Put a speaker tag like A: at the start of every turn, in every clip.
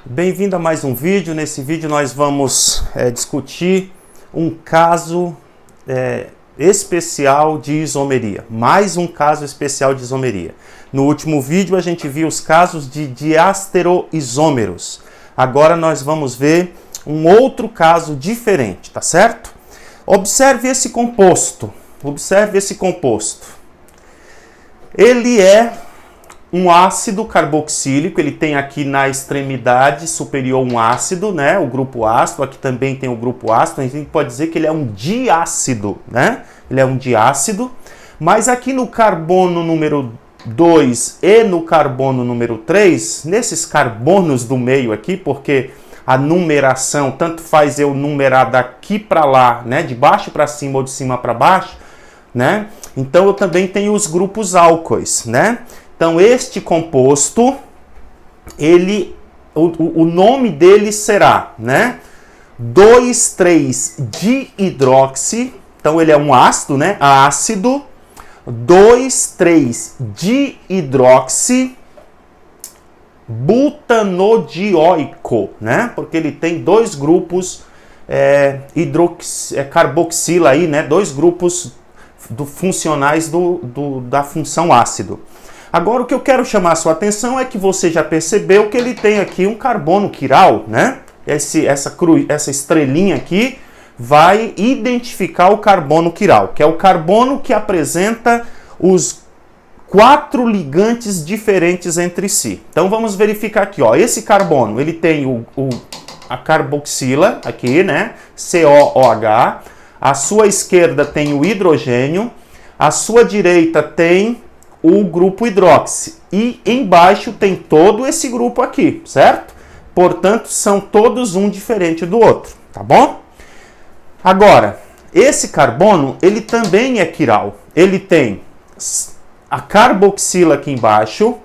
A: Bem-vindo a mais um vídeo. Nesse vídeo nós vamos discutir um caso especial de isomeria. Mais um caso especial de isomeria. No último vídeo a gente viu os casos de diastereoisômeros. Agora nós vamos ver um outro caso diferente, tá certo? Observe esse composto. Observe esse composto. Ele é um ácido carboxílico, ele tem aqui na extremidade superior um ácido, né? O grupo ácido, aqui também tem o grupo ácido, a gente pode dizer que ele é um diácido, né? Ele é um diácido, mas aqui no carbono número 2 e no carbono número 3, nesses carbonos do meio aqui, porque a numeração, tanto faz eu numerar daqui para lá, né? De baixo para cima ou de cima para baixo, né? Então eu também tenho os grupos álcoois, né? Então, este composto, o nome dele será, né, 2,3-dihidroxi, então ele é um ácido, né, ácido, 2,3-dihidroxi butanodioico, né, porque ele tem dois grupos carboxila aí, né, dois grupos funcionais da função ácido. Agora, o que eu quero chamar a sua atenção é que você já percebeu que ele tem aqui um carbono quiral, né? Essa estrelinha aqui vai identificar o carbono quiral, que é o carbono que apresenta os 4 ligantes diferentes entre si. Então, vamos verificar aqui, ó. Esse carbono, ele tem a carboxila aqui, né? COOH. À sua esquerda tem o hidrogênio. À sua direita tem o grupo hidróxi, e embaixo tem todo esse grupo aqui, certo? Portanto, são todos um diferente do outro, tá bom? Agora, esse carbono, ele também é quiral. Ele tem a carboxila aqui embaixo,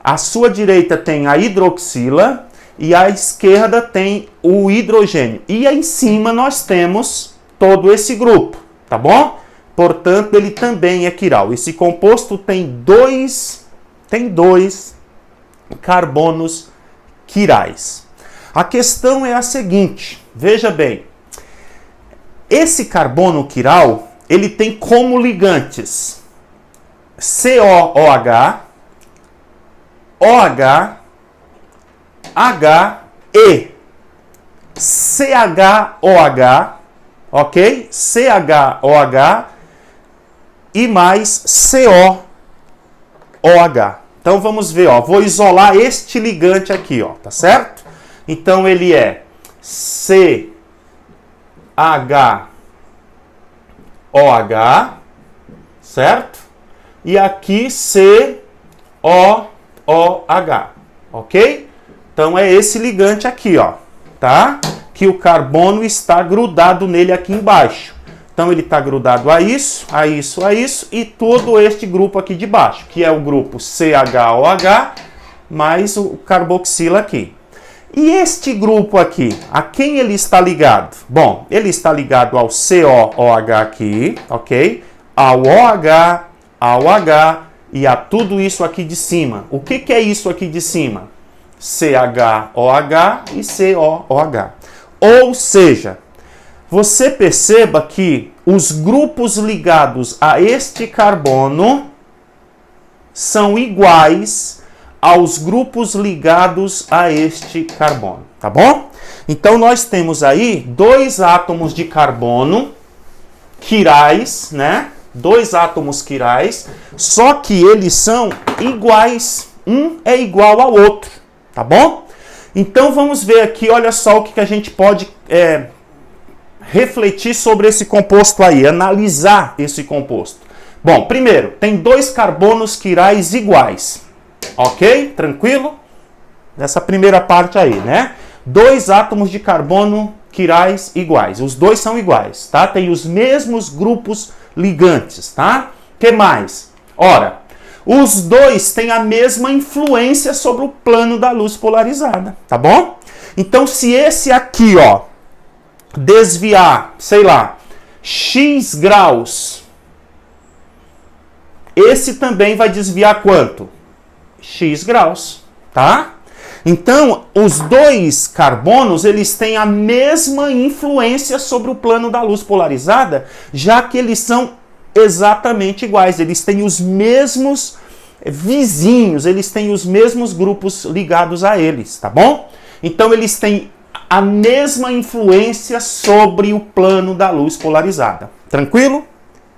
A: à sua direita tem a hidroxila, e à esquerda tem o hidrogênio. E aí em cima nós temos todo esse grupo, tá bom? Portanto, ele também é quiral. Esse composto tem dois carbonos quirais. A questão é a seguinte, veja bem. Esse carbono quiral, ele tem como ligantes COOH, OH, H e CHOH, ok? CHOH e mais COOH. Então vamos ver, ó, vou isolar este ligante aqui, ó, tá certo? Então ele é CHOH, certo? E aqui COOH, ok? Então é esse ligante aqui, ó, tá? Que o carbono está grudado nele aqui embaixo. Então ele está grudado a isso, a isso, a isso e todo este grupo aqui de baixo, que é o grupo CHOH mais o carboxila aqui. E este grupo aqui, a quem ele está ligado? Bom, ele está ligado ao COOH aqui, ok? Ao OH, ao H e a tudo isso aqui de cima. O que é isso aqui de cima? CHOH e COOH. Ou seja, você perceba que os grupos ligados a este carbono são iguais aos grupos ligados a este carbono, tá bom? Então nós temos aí dois átomos de carbono quirais, né? Dois átomos quirais, só que eles são iguais, um é igual ao outro, tá bom? Então vamos ver aqui, olha só o que a gente pode refletir sobre esse composto aí, analisar esse composto. Bom, primeiro, tem dois carbonos quirais iguais, ok? Tranquilo? Nessa primeira parte aí, né? Dois átomos de carbono quirais iguais, os dois são iguais, tá? Tem os mesmos grupos ligantes, tá? Que mais? Ora, os dois têm a mesma influência sobre o plano da luz polarizada, tá bom? Então, se esse aqui, ó, desviar, sei lá, x graus, esse também vai desviar quanto? X graus, tá? Então, os dois carbonos, eles têm a mesma influência sobre o plano da luz polarizada, já que eles são exatamente iguais, eles têm os mesmos vizinhos, eles têm os mesmos grupos ligados a eles, tá bom? Então eles têm a mesma influência sobre o plano da luz polarizada. Tranquilo?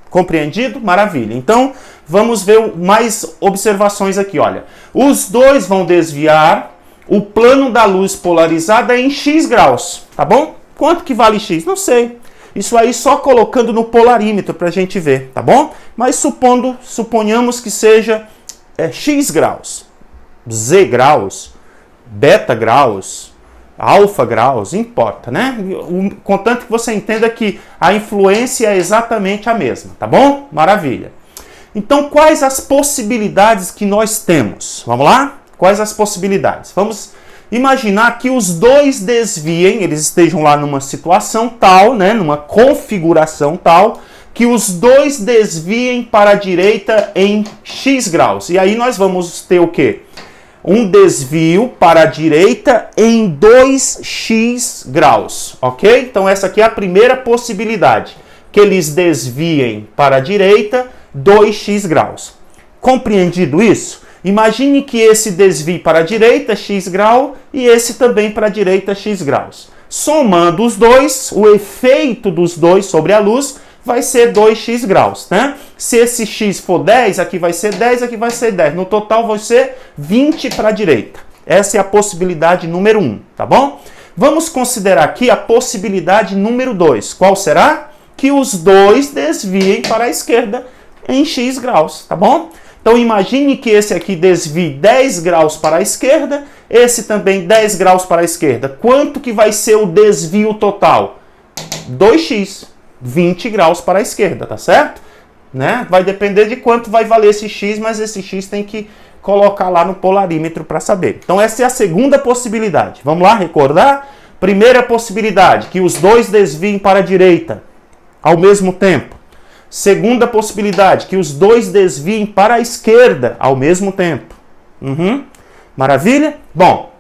A: Compreendido? Maravilha. Então, vamos ver mais observações aqui, olha. Os dois vão desviar o plano da luz polarizada em x graus, tá bom? Quanto que vale x? Não sei. Isso aí só colocando no polarímetro para a gente ver, tá bom? Mas suponhamos que seja x graus, z graus, beta graus, alfa graus, importa, né? Contanto que você entenda que a influência é exatamente a mesma, tá bom? Maravilha. Então, quais as possibilidades que nós temos? Vamos lá? Quais as possibilidades? Vamos imaginar que os dois desviem, eles estejam lá numa situação tal, né? Numa configuração tal, que os dois desviem para a direita em x graus. E aí nós vamos ter o quê? Um desvio para a direita em 2x graus, ok? Então essa aqui é a primeira possibilidade, que eles desviem para a direita 2x graus. Compreendido isso? Imagine que esse desvie para a direita x grau e esse também para a direita x graus. Somando os dois, o efeito dos dois sobre a luz vai ser 2x graus, né? Se esse x for 10, aqui vai ser 10, aqui vai ser 10. No total vai ser 20 para a direita. Essa é a possibilidade número 1, tá bom? Vamos considerar aqui a possibilidade número 2. Qual será? Que os dois desviem para a esquerda em x graus, tá bom? Então imagine que esse aqui desvie 10 graus para a esquerda, esse também 10 graus para a esquerda. Quanto que vai ser o desvio total? 2x. 20 graus para a esquerda, tá certo? Né? Vai depender de quanto vai valer esse x, mas esse x tem que colocar lá no polarímetro para saber. Então essa é a segunda possibilidade. Vamos lá recordar? Primeira possibilidade, que os dois desviem para a direita ao mesmo tempo. Segunda possibilidade, que os dois desviem para a esquerda ao mesmo tempo. Maravilha? Bom,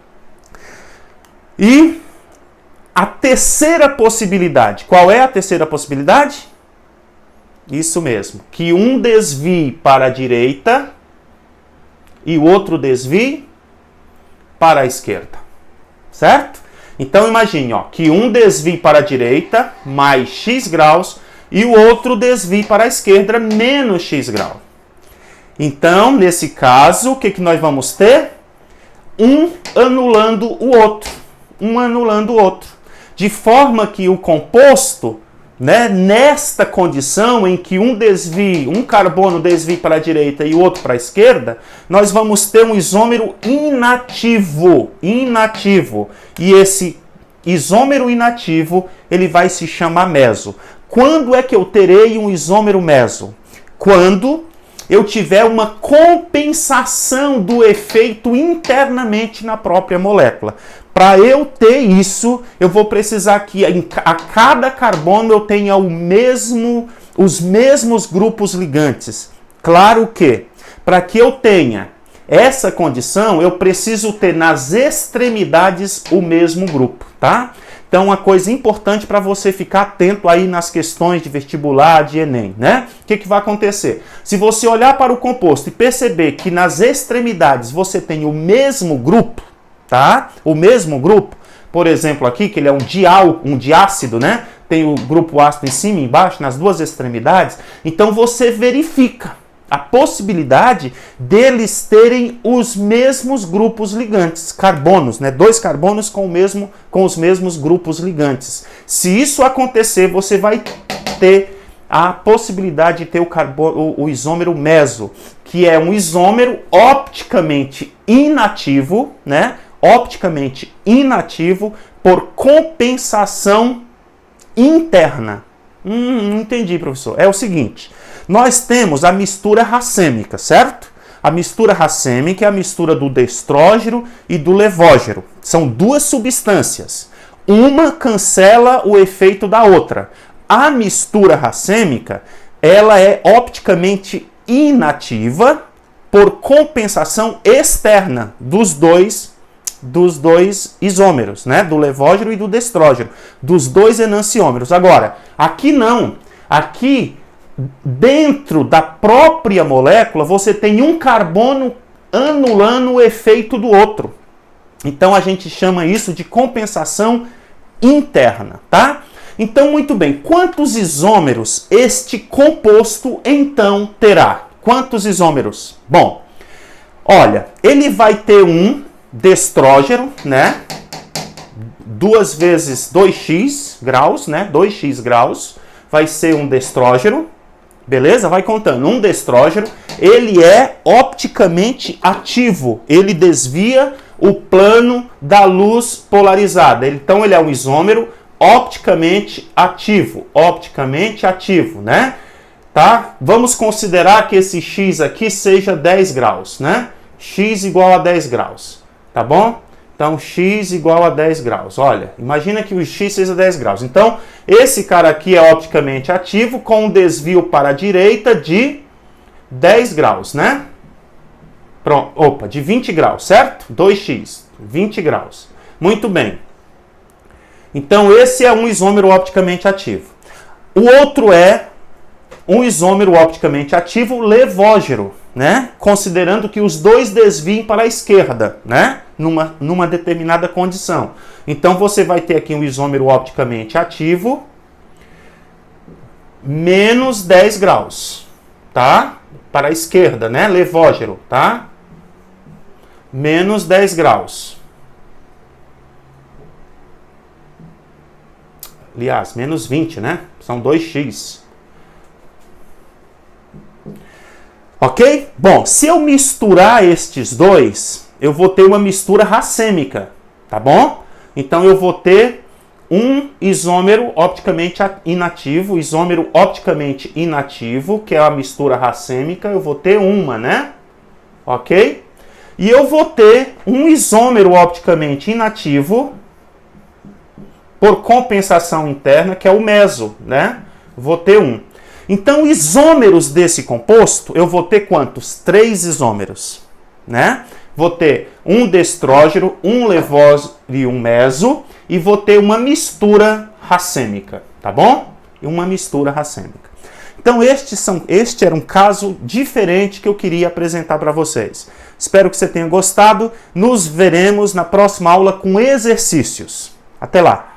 A: e a terceira possibilidade, qual é a terceira possibilidade? Isso mesmo, que um desvie para a direita e o outro desvie para a esquerda, certo? Então imagine, ó, que um desvie para a direita mais x graus e o outro desvie para a esquerda menos x grau. Então, nesse caso, o que nós vamos ter? Um anulando o outro, um anulando o outro. De forma que o composto, né, nesta condição em que um carbono desvie para a direita e o outro para a esquerda, nós vamos ter um isômero inativo. E esse isômero inativo, ele vai se chamar meso. Quando é que eu terei um isômero meso? Quando eu tiver uma compensação do efeito internamente na própria molécula. Para eu ter isso, eu vou precisar que a cada carbono eu tenha os mesmos grupos ligantes. Claro que, para que eu tenha essa condição, eu preciso ter nas extremidades o mesmo grupo, tá? Então, uma coisa importante para você ficar atento aí nas questões de vestibular, de Enem, né? O que vai acontecer? Se você olhar para o composto e perceber que nas extremidades você tem o mesmo grupo, tá? O mesmo grupo, por exemplo aqui, que ele é um diácido, né? Tem o grupo ácido em cima e embaixo, nas duas extremidades. Então você verifica a possibilidade deles terem os mesmos grupos ligantes, carbonos, né? Dois carbonos com os mesmos grupos ligantes. Se isso acontecer, você vai ter a possibilidade de ter o isômero meso, que é um isômero opticamente inativo, né? Opticamente inativo por compensação interna. Não entendi, professor. É o seguinte, nós temos a mistura racêmica, certo? A mistura racêmica é a mistura do destrógeno e do levógeno. São duas substâncias. Uma cancela o efeito da outra. A mistura racêmica, ela é opticamente inativa por compensação externa dos dois dois isômeros, né? Do levógeno e do destrógeno, dos dois enantiômeros. Agora, aqui não. Aqui, dentro da própria molécula, você tem um carbono anulando o efeito do outro. Então, a gente chama isso de compensação interna, tá? Então, muito bem. Quantos isômeros este composto, então, terá? Quantos isômeros? Bom, olha, ele vai ter um destrógeno, né? 2 vezes 2x graus, né? 2x graus vai ser um destrógeno. Beleza? Vai contando. Um destrógeno, ele é opticamente ativo. Ele desvia o plano da luz polarizada. Então, ele é um isômero opticamente ativo. Opticamente ativo, né? Tá? Vamos considerar que esse x aqui seja 10 graus, né? X igual a 10 graus, tá bom? Então, x igual a 10 graus. Olha, imagina que o x seja 10 graus. Então, esse cara aqui é opticamente ativo com um desvio para a direita de 10 graus, né? Pronto, opa, de 20 graus, certo? 2x, 20 graus. Muito bem. Então, esse é um isômero opticamente ativo. O outro é um isômero opticamente ativo levógeno, né? Considerando que os dois desviem para a esquerda, né? Numa determinada condição. Então, você vai ter aqui um isômero opticamente ativo menos 10 graus, tá? Para a esquerda, né? Levógeno, tá? Menos 10 graus. Aliás, menos 20, né? São 2x. Ok? Bom, se eu misturar estes dois, eu vou ter uma mistura racêmica, tá bom? Então, eu vou ter um isômero opticamente inativo, isômero opticamente inativo, que é a mistura racêmica, eu vou ter uma, né? Ok? E eu vou ter um isômero opticamente inativo, por compensação interna, que é o meso, né? Vou ter um. Então, isômeros desse composto, eu vou ter quantos? 3 isômeros, né? Vou ter um destrógeno, um levógeno e um meso, e vou ter uma mistura racêmica, tá bom? E uma mistura racêmica. Então, este era um caso diferente que eu queria apresentar para vocês. Espero que você tenha gostado. Nos veremos na próxima aula com exercícios. Até lá!